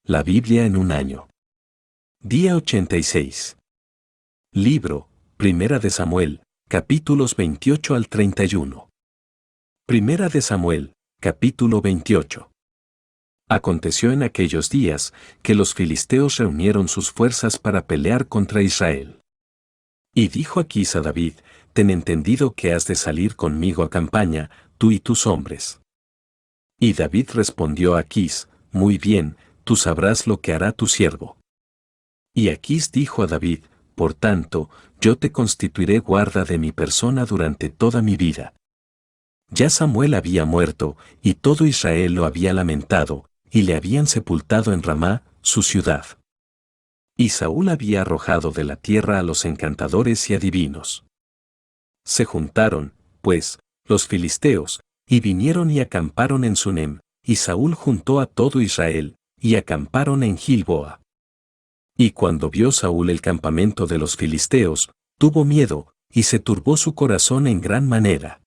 La Biblia en un año. Día 86. Libro, Primera de Samuel, capítulos 28 al 31. Primera de Samuel, capítulo 28. Aconteció en aquellos días que los filisteos reunieron sus fuerzas para pelear contra Israel. Y dijo Aquís a David: ten entendido que has de salir conmigo a campaña, tú y tus hombres. Y David respondió a Aquís: muy bien, tú sabrás lo que hará tu siervo. Y Aquís dijo a David: por tanto, yo te constituiré guarda de mi persona durante toda mi vida. Ya Samuel había muerto, y todo Israel lo había lamentado, y le habían sepultado en Ramá, su ciudad. Y Saúl había arrojado de la tierra a los encantadores y adivinos. Se juntaron, pues, los filisteos, y vinieron y acamparon en Sunem, y Saúl juntó a todo Israel, y acamparon en Gilboa. Y cuando vio Saúl el campamento de los filisteos, tuvo miedo, y se turbó su corazón en gran manera.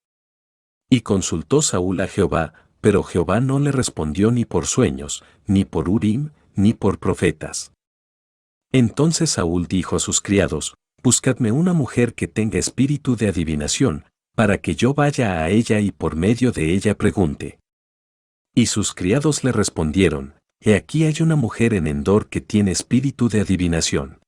Y consultó Saúl a Jehová, pero Jehová no le respondió ni por sueños, ni por Urim, ni por profetas. Entonces Saúl dijo a sus criados: buscadme una mujer que tenga espíritu de adivinación, para que yo vaya a ella y por medio de ella pregunte. Y sus criados le respondieron: he aquí hay una mujer en Endor que tiene espíritu de adivinación.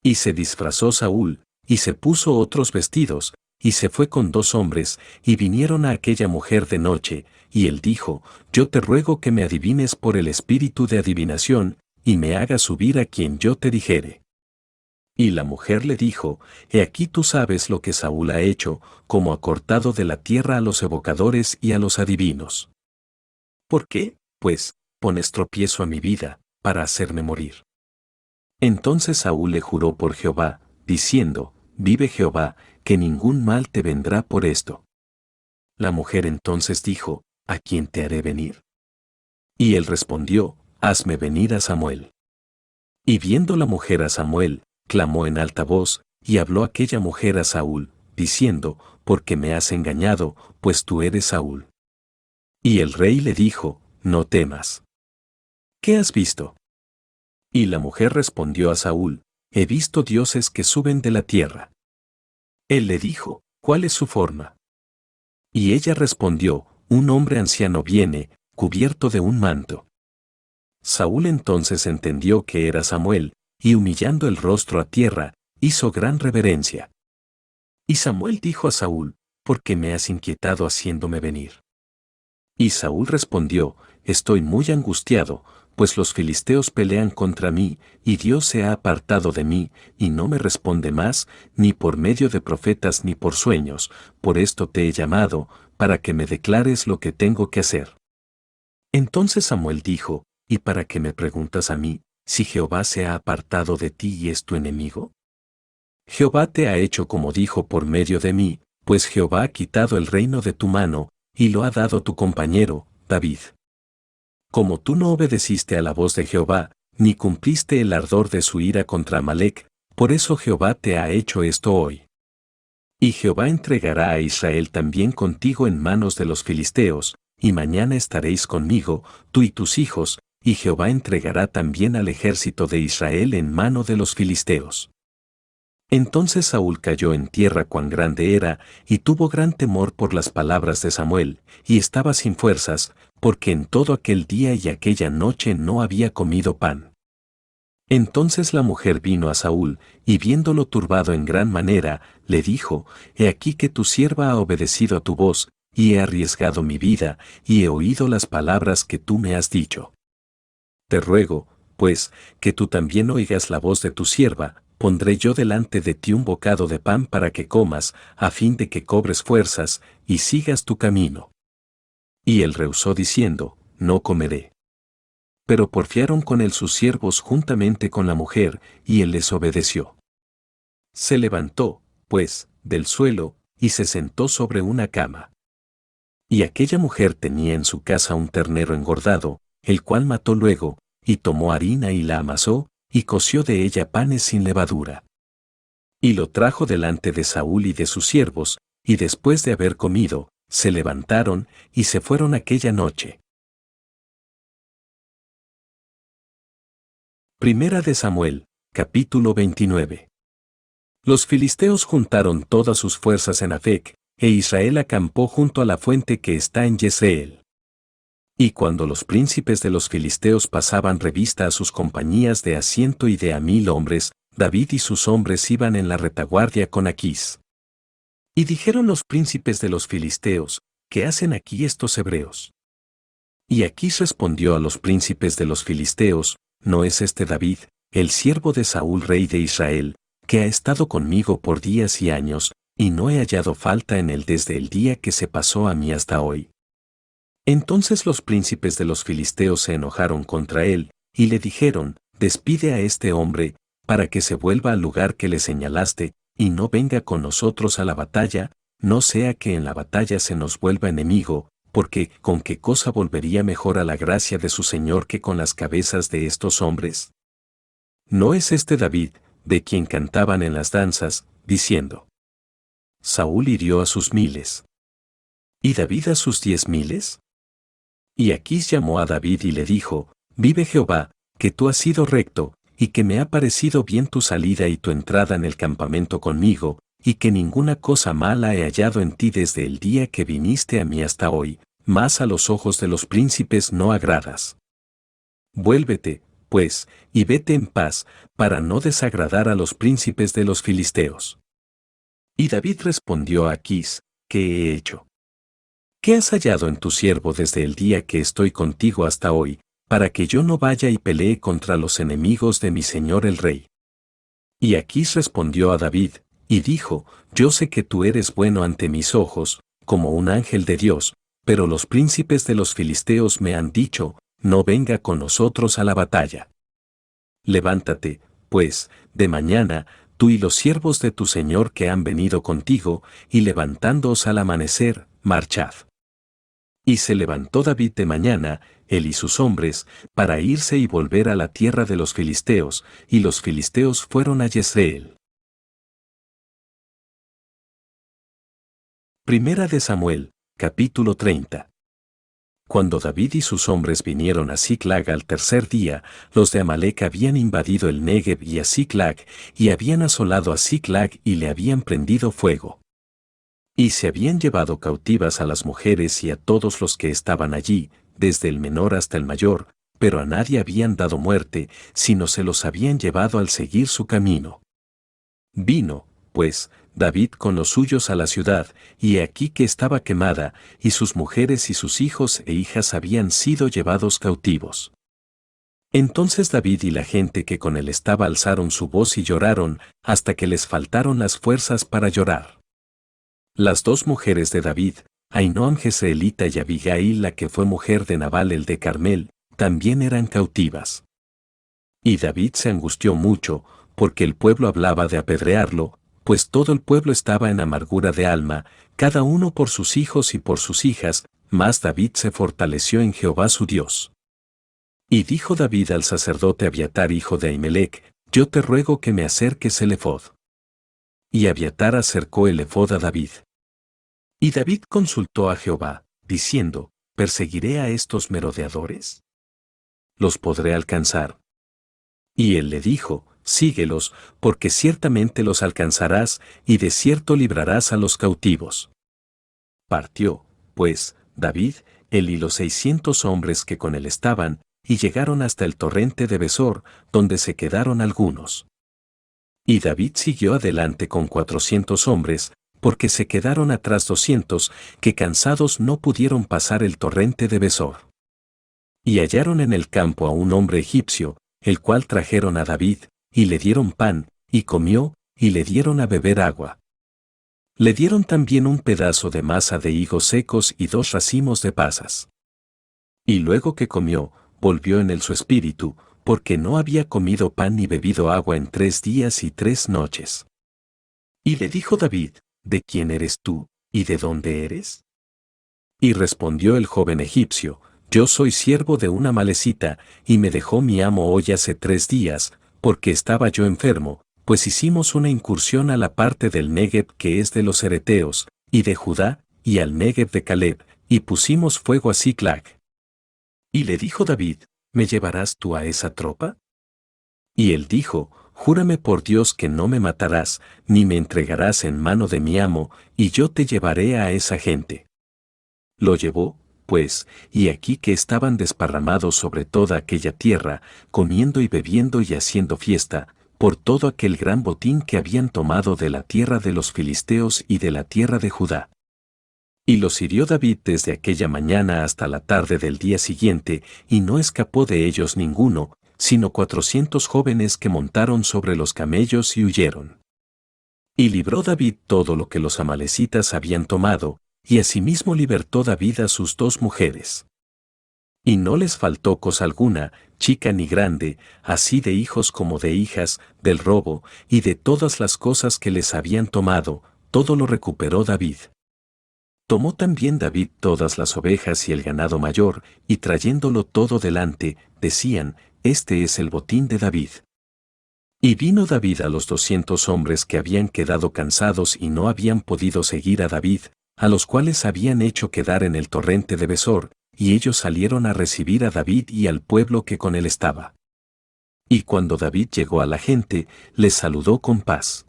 Y se disfrazó Saúl, y se puso otros vestidos, y se fue con 2 hombres, y vinieron a aquella mujer de noche, y él dijo: yo te ruego que me adivines por el espíritu de adivinación, y me hagas subir a quien yo te dijere. Y la mujer le dijo: he aquí tú sabes lo que Saúl ha hecho, como ha cortado de la tierra a los evocadores y a los adivinos. ¿Por qué, pues, pones tropiezo a mi vida, para hacerme morir? Entonces Saúl le juró por Jehová, diciendo: vive Jehová, que ningún mal te vendrá por esto. La mujer entonces dijo: ¿a quién te haré venir? Y él respondió: hazme venir a Samuel. Y viendo la mujer a Samuel, clamó en alta voz, y habló aquella mujer a Saúl, diciendo: ¿por qué me has engañado, pues tú eres Saúl? Y el rey le dijo: no temas. ¿Qué has visto? Y la mujer respondió a Saúl: he visto dioses que suben de la tierra. Él le dijo: ¿cuál es su forma? Y ella respondió: un hombre anciano viene, cubierto de un manto. Saúl entonces entendió que era Samuel, y humillando el rostro a tierra, hizo gran reverencia. Y Samuel dijo a Saúl: ¿por qué me has inquietado haciéndome venir? Y Saúl respondió: estoy muy angustiado, pues los filisteos pelean contra mí, y Dios se ha apartado de mí, y no me responde más, ni por medio de profetas ni por sueños. Por esto te he llamado, para que me declares lo que tengo que hacer. Entonces Samuel dijo: ¿y para qué me preguntas a mí, si Jehová se ha apartado de ti y es tu enemigo? Jehová te ha hecho como dijo por medio de mí, pues Jehová ha quitado el reino de tu mano, y lo ha dado a tu compañero, David. Como tú no obedeciste a la voz de Jehová, ni cumpliste el ardor de su ira contra Amalec, por eso Jehová te ha hecho esto hoy. Y Jehová entregará a Israel también contigo en manos de los filisteos, y mañana estaréis conmigo, tú y tus hijos, y Jehová entregará también al ejército de Israel en mano de los filisteos. Entonces Saúl cayó en tierra cuán grande era, y tuvo gran temor por las palabras de Samuel, y estaba sin fuerzas, porque en todo aquel día y aquella noche no había comido pan. Entonces la mujer vino a Saúl, y viéndolo turbado en gran manera, le dijo: he aquí que tu sierva ha obedecido a tu voz, y he arriesgado mi vida, y he oído las palabras que tú me has dicho. Te ruego, pues, que tú también oigas la voz de tu sierva. Pondré yo delante de ti un bocado de pan para que comas, a fin de que cobres fuerzas, y sigas tu camino. Y él rehusó diciendo: no comeré. Pero porfiaron con él sus siervos juntamente con la mujer, y él les obedeció. Se levantó, pues, del suelo, y se sentó sobre una cama. Y aquella mujer tenía en su casa un ternero engordado, el cual mató luego, y tomó harina y la amasó, y coció de ella panes sin levadura. Y lo trajo delante de Saúl y de sus siervos, y después de haber comido, se levantaron, y se fueron aquella noche. Primera de Samuel, capítulo 29. Los filisteos juntaron todas sus fuerzas en Afec, e Israel acampó junto a la fuente que está en Jezreel. Y cuando los príncipes de los filisteos pasaban revista a sus compañías de a 100 y de a 1000 hombres, David y sus hombres iban en la retaguardia con Aquís. Y dijeron los príncipes de los filisteos, ¿qué hacen aquí estos hebreos? Y Aquís respondió a los príncipes de los filisteos, ¿no es este David, el siervo de Saúl rey de Israel, que ha estado conmigo por días y años, y no he hallado falta en él desde el día que se pasó a mí hasta hoy? Entonces los príncipes de los filisteos se enojaron contra él, y le dijeron, despide a este hombre, para que se vuelva al lugar que le señalaste, y no venga con nosotros a la batalla, no sea que en la batalla se nos vuelva enemigo, porque ¿con qué cosa volvería mejor a la gracia de su Señor que con las cabezas de estos hombres? ¿No es este David, de quien cantaban en las danzas, diciendo: Saúl hirió a sus 1000, y David a sus 10,000? Y Aquís llamó a David y le dijo: Vive Jehová, que tú has sido recto, y que me ha parecido bien tu salida y tu entrada en el campamento conmigo, y que ninguna cosa mala he hallado en ti desde el día que viniste a mí hasta hoy, mas a los ojos de los príncipes no agradas. Vuélvete, pues, y vete en paz, para no desagradar a los príncipes de los filisteos. Y David respondió a Aquís: ¿Qué he hecho? ¿Qué has hallado en tu siervo desde el día que estoy contigo hasta hoy, para que yo no vaya y pelee contra los enemigos de mi señor el rey? Y Aquís respondió a David, y dijo: Yo sé que tú eres bueno ante mis ojos, como un ángel de Dios, pero los príncipes de los filisteos me han dicho: no venga con nosotros a la batalla. Levántate, pues, de mañana, tú y los siervos de tu señor que han venido contigo, y levantándoos al amanecer, marchad. Y se levantó David de mañana, él y sus hombres, para irse y volver a la tierra de los filisteos, y los filisteos fueron a Jezreel. Primera de Samuel, capítulo 30. Cuando David y sus hombres vinieron a Siclag al tercer día, los de Amalec habían invadido el Negev y a Siclag, y habían asolado a Siclag y le habían prendido fuego. Y se habían llevado cautivas a las mujeres y a todos los que estaban allí, desde el menor hasta el mayor, pero a nadie habían dado muerte, sino se los habían llevado al seguir su camino. Vino, pues, David con los suyos a la ciudad, y he aquí que estaba quemada, y sus mujeres y sus hijos e hijas habían sido llevados cautivos. Entonces David y la gente que con él estaba alzaron su voz y lloraron, hasta que les faltaron las fuerzas para llorar. Las dos mujeres de David, Ahinoam jezreelita y Abigail la que fue mujer de Nabal el de Carmel, también eran cautivas. Y David se angustió mucho, porque el pueblo hablaba de apedrearlo, pues todo el pueblo estaba en amargura de alma, cada uno por sus hijos y por sus hijas, mas David se fortaleció en Jehová su Dios. Y dijo David al sacerdote Abiatar hijo de Ahimelech: Yo te ruego que me acerques el ephod. Y Abiatar acercó el ephod a David. Y David consultó a Jehová, diciendo: ¿Perseguiré a estos merodeadores? ¿Los podré alcanzar? Y él le dijo: Síguelos, porque ciertamente los alcanzarás, y de cierto librarás a los cautivos. Partió, pues, David, él y los 600 hombres que con él estaban, y llegaron hasta el torrente de Besor, donde se quedaron algunos. Y David siguió adelante con 400 hombres, porque se quedaron atrás 200, que cansados no pudieron pasar el torrente de Besor. Y hallaron en el campo a un hombre egipcio, el cual trajeron a David, y le dieron pan, y comió, y le dieron a beber agua. Le dieron también un pedazo de masa de higos secos y 2 racimos de pasas. Y luego que comió, volvió en él su espíritu, porque no había comido pan ni bebido agua en 3 días y 3 noches. Y le dijo David: ¿De quién eres tú, y de dónde eres? Y respondió el joven egipcio: Yo soy siervo de una amalecita, y me dejó mi amo hoy hace 3 días, porque estaba yo enfermo, pues hicimos una incursión a la parte del Negev que es de los Ereteos, y de Judá, y al Negev de Caleb, y pusimos fuego a Siclag. Y le dijo David: ¿Me llevarás tú a esa tropa? Y él dijo, júrame por Dios que no me matarás, ni me entregarás en mano de mi amo, y yo te llevaré a esa gente. Lo llevó, pues, y aquí que estaban desparramados sobre toda aquella tierra, comiendo y bebiendo y haciendo fiesta, por todo aquel gran botín que habían tomado de la tierra de los filisteos y de la tierra de Judá. Y los hirió David desde aquella mañana hasta la tarde del día siguiente, y no escapó de ellos ninguno, sino 400 jóvenes que montaron sobre los camellos y huyeron. Y libró David todo lo que los amalecitas habían tomado, y asimismo libertó David a sus 2 mujeres. Y no les faltó cosa alguna, chica ni grande, así de hijos como de hijas, del robo, y de todas las cosas que les habían tomado, todo lo recuperó David. Tomó también David todas las ovejas y el ganado mayor, y trayéndolo todo delante, decían, este es el botín de David. Y vino David a los 200 hombres que habían quedado cansados y no habían podido seguir a David, a los cuales habían hecho quedar en el torrente de Besor, y ellos salieron a recibir a David y al pueblo que con él estaba. Y cuando David llegó a la gente, les saludó con paz.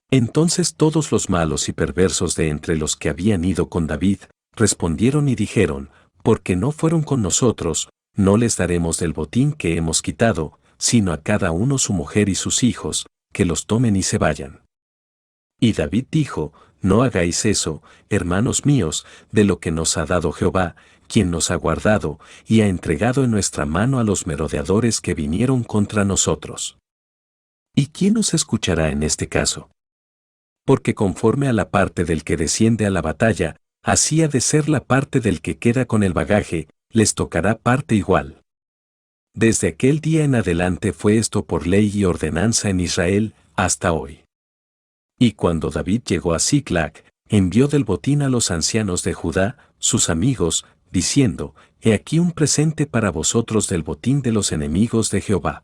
Entonces todos los malos y perversos de entre los que habían ido con David, respondieron y dijeron, porque no fueron con nosotros, no les daremos del botín que hemos quitado, sino a cada uno su mujer y sus hijos, que los tomen y se vayan. Y David dijo, no hagáis eso, hermanos míos, de lo que nos ha dado Jehová, quien nos ha guardado, y ha entregado en nuestra mano a los merodeadores que vinieron contra nosotros. ¿Y quién nos escuchará en este caso? Porque conforme a la parte del que desciende a la batalla, así ha de ser la parte del que queda con el bagaje, les tocará parte igual. Desde aquel día en adelante fue esto por ley y ordenanza en Israel, hasta hoy. Y cuando David llegó a Siclag, envió del botín a los ancianos de Judá, sus amigos, diciendo, he aquí un presente para vosotros del botín de los enemigos de Jehová.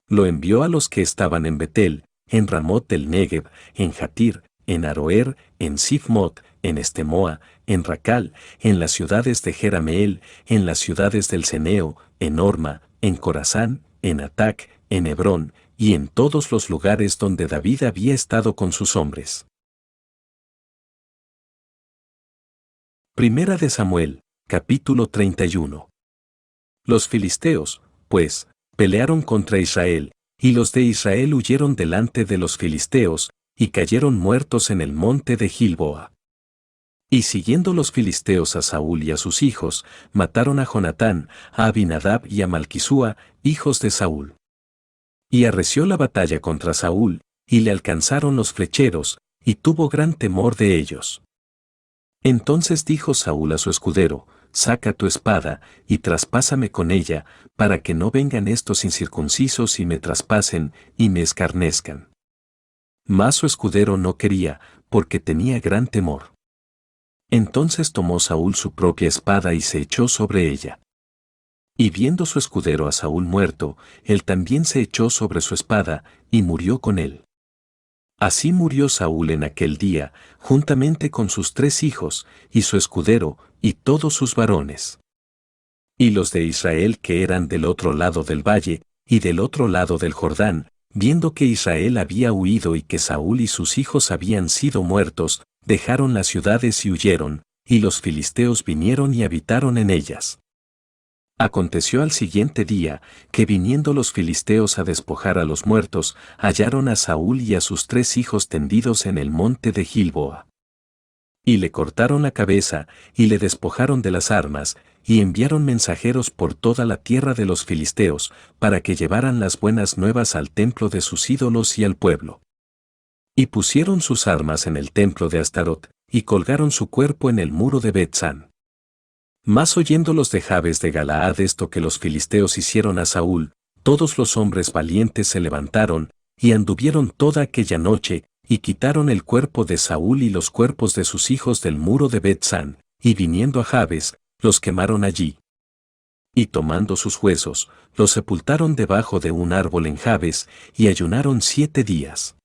Lo envió a los que estaban en Betel, en Ramot del Negev, en Jatir, en Aroer, en Sifmot, en Estemoa, en Racal, en las ciudades de Jerameel, en las ciudades del Ceneo, en Orma, en Corazán, en Atac, en Hebrón, y en todos los lugares donde David había estado con sus hombres. Primera de Samuel, capítulo 31. Los filisteos, pues, pelearon contra Israel, y los de Israel huyeron delante de los filisteos, y cayeron muertos en el monte de Gilboa. Y siguiendo los filisteos a Saúl y a sus hijos, mataron a Jonatán, a Abinadab y a Malquisúa, hijos de Saúl. Y arreció la batalla contra Saúl, y le alcanzaron los flecheros, y tuvo gran temor de ellos. Entonces dijo Saúl a su escudero, saca tu espada, y traspásame con ella, para que no vengan estos incircuncisos y me traspasen, y me escarnezcan. Mas su escudero no quería, porque tenía gran temor. Entonces tomó Saúl su propia espada y se echó sobre ella. Y viendo su escudero a Saúl muerto, él también se echó sobre su espada, y murió con él. Así murió Saúl en aquel día, juntamente con sus 3 hijos, y su escudero, y todos sus varones. Y los de Israel que eran del otro lado del valle, y del otro lado del Jordán, viendo que Israel había huido y que Saúl y sus hijos habían sido muertos, dejaron las ciudades y huyeron, y los filisteos vinieron y habitaron en ellas. Aconteció al siguiente día, que viniendo los filisteos a despojar a los muertos, hallaron a Saúl y a sus 3 hijos tendidos en el monte de Gilboa. Y le cortaron la cabeza, y le despojaron de las armas, y enviaron mensajeros por toda la tierra de los filisteos, para que llevaran las buenas nuevas al templo de sus ídolos y al pueblo. Y pusieron sus armas en el templo de Astarot, y colgaron su cuerpo en el muro de Bet-san. Mas oyendo los de Jabes de Galaad esto que los filisteos hicieron a Saúl, todos los hombres valientes se levantaron, y anduvieron toda aquella noche, y quitaron el cuerpo de Saúl y los cuerpos de sus hijos del muro de Bet-san, y viniendo a Jabes, los quemaron allí. Y tomando sus huesos, los sepultaron debajo de un árbol en Jabes, y ayunaron 7 días.